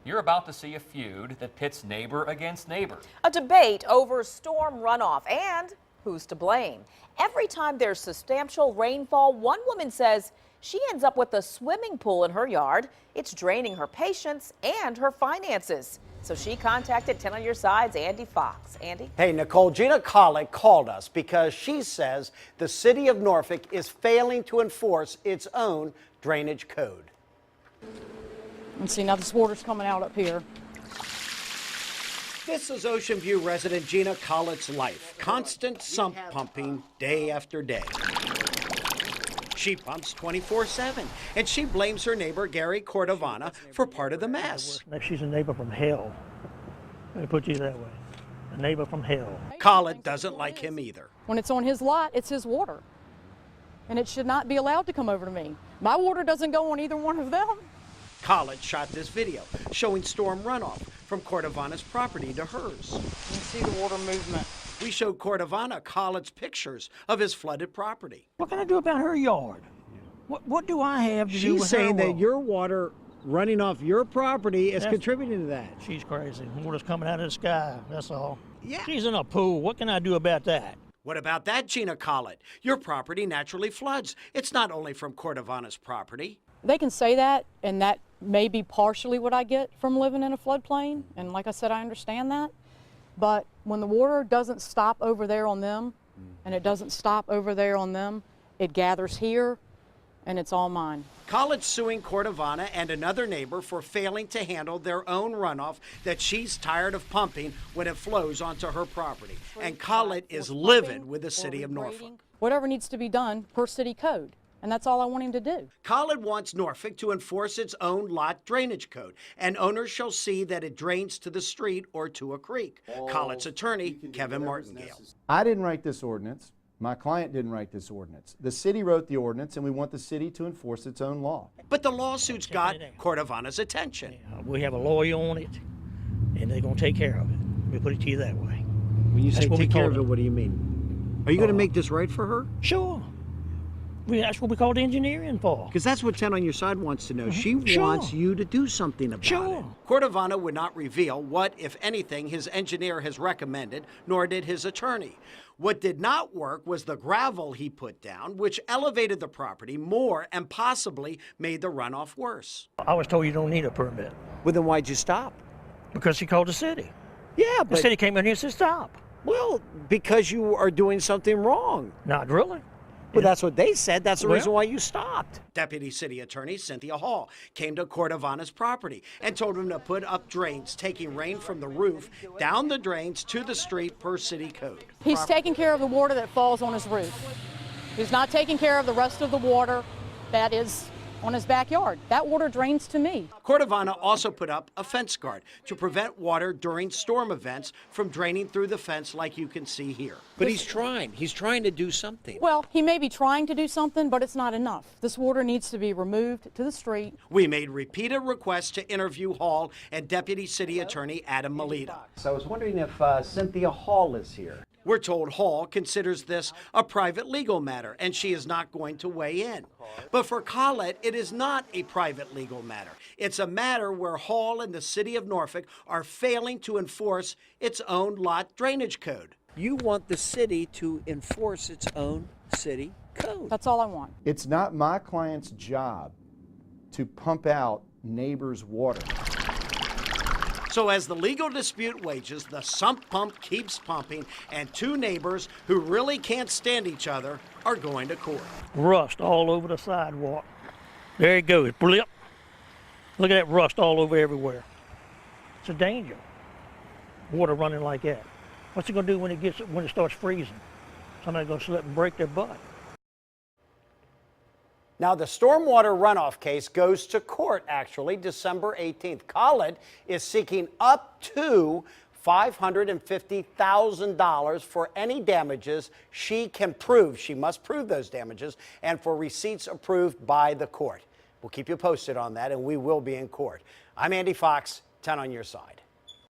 You're about to see a feud that pits neighbor against neighbor. A debate over storm runoff and who's to blame. Every time there's substantial rainfall, one woman says she ends up with a swimming pool in her yard. It's draining her patience and her finances. So she contacted 10 on Your Side's Andy Fox. Andy? Hey, Nicole, Gina Collett called us because she says the city of Norfolk is failing to enforce its own drainage code. And see, now this water's coming out up here. This is Ocean View resident Gina Collett's life. Constant sump pumping day after day. She pumps 24/7, and she blames her neighbor Gary Cordovana for part of the mess. She's a neighbor from hell. Let me put you that way. A neighbor from hell. Collett doesn't like him either. When it's on his lot, it's his water. And it should not be allowed to come over to me. My water doesn't go on either one of them. Collett shot this video showing storm runoff from Cordovana's property to hers. You can see the water movement. We showed Cordovana Collett's pictures of his flooded property. What can I do about her yard? What do I have to do with her? She's saying that water? your water running off your property is contributing to that. She's crazy. Water's coming out of the sky, that's all. Yeah. She's in a pool. What can I do about that? What about that, Gina Collett? Your property naturally floods. It's not only from Cordovana's property. They can say that, and that may be partially what I get from living in a floodplain. And like I said, I understand that. But when the water doesn't stop over there on them, and it doesn't stop over there on them, it gathers here, and it's all mine. Collett's suing Cordovana and another neighbor for failing to handle their own runoff that she's tired of pumping when it flows onto her property. And Collett is livid with the city of Norfolk. Whatever needs to be done per city code. And that's all I want him to do. Collett wants Norfolk to enforce its own lot drainage code, and owners shall see that it drains to the street or to a creek. Collett's attorney, Kevin Martingale. I didn't write this ordinance. My client didn't write this ordinance. The city wrote the ordinance, and we want the city to enforce its own law. But the lawsuit's got Cordovana's attention. We have a lawyer on it, and they're going to take care of it. Let me put it to you that way. When you say That's what we take care call of it. it, what do you mean? Are you going to make this right for her? Sure. That's what we call the engineering for. Because that's what 10 on Your Side wants to know. She Sure. wants you to do something about it. Sure. Cordovana would not reveal what, if anything, his engineer has recommended, nor did his attorney. What did not work was the gravel he put down, which elevated the property more and possibly made the runoff worse. I was told you don't need a permit Well, then why'd you stop? because he called the city. Yeah, The but, city came in here and said, stop. well, because you are doing something wrong. Not really. Well, that's what they said. That's the Well- reason why you stopped. Deputy City Attorney Cynthia Hall came to Cordovana's property and told him to put up drains, taking rain from the roof down the drains to the street per city code. He's taking care of the water that falls on his roof. He's not taking care of the rest of the water that is on his backyard. That water drains to me. Cordovana also put up a fence guard to prevent water during storm events from draining through the fence like you can see here. But he's trying. He's trying to do something. Well, he may be trying to do something, but it's not enough. This water needs to be removed to the street. We made repeated requests to interview Hall and Deputy City Attorney Adam Melita. So I was wondering if Cynthia Hall is here. We're told Hall considers this a private legal matter and she is not going to weigh in. But for Collett, it is not a private legal matter. It's a matter where Hall and the city of Norfolk are failing to enforce its own lot drainage code. You want the city to enforce its own city code. That's all I want. It's not my client's job to pump out neighbors' water. So as the legal dispute wages, the sump pump keeps pumping, and two neighbors who really can't stand each other are going to court. Rust all over the sidewalk. There it goes. Blip. Look at that rust all over everywhere. It's a danger. Water running like that. What's it gonna do when it starts freezing? Somebody's gonna slip and break their butt. Now, the stormwater runoff case goes to court, actually, December 18th. Collett is seeking up to $550,000 for any damages she can prove. She must prove those damages, and for receipts approved by the court. We'll keep you posted on that, and we will be in court. I'm Andy Fox, 10 on Your Side.